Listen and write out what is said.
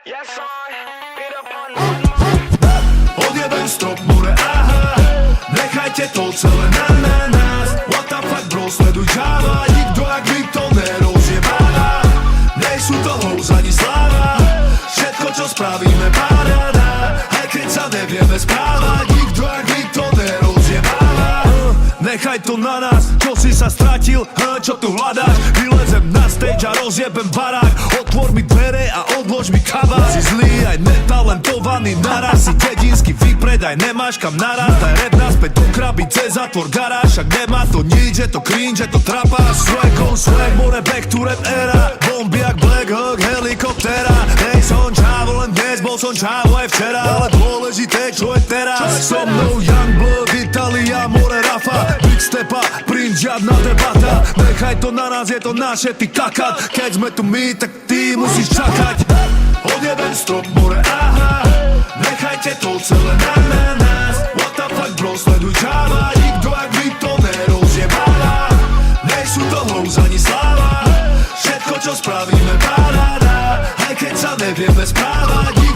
Yes, I beat up on my Odjebem strop, more, aha. Nechajte to celé na nás. What the fuck bro, sleduj Java. Nikto jak vy to nerozjebáva. Nej sú to house ani sláva. Všetko čo spravíme paráda. Aj keď sa nevieme správať. Nikto jak vy to nerozjebáva. Nechaj to na nás, čo si sa stratil, čo tu hľadáš. Vylezem na stage a rozjebem barák. Otvor mi dvere a odlož mi kabát. Si zlý aj netalentovaný naraz. Si dedinský vypredaj, nemáš kam naraz. Daj rap naspäť do krabice, zatvor garáž. Ak nemá to nič, je to cringe, je to trapáš. Swag on swag, more back to rap era. Bomby jak Black Hawk, helikoptera. Hej, som čávo, len dnes bol som čávo aj včera. Ale dôležité, čo je teraz. So mnou Young Blood, Italia, more Rafa. Big stepa, print, žiadna debata. Nechaj to na nás, je to naše, ty kakat. Keď sme tu my, tak ty musíš čakať. Odjebem strop, more, aha. Nechajte to celé na nás. What the fuck bro, sleduj Java. Nikto jak vy to nerozjebáva. Nej sú to house ani sláva. Všetko čo spravíme paráda. Aj keď sa nevieme správať.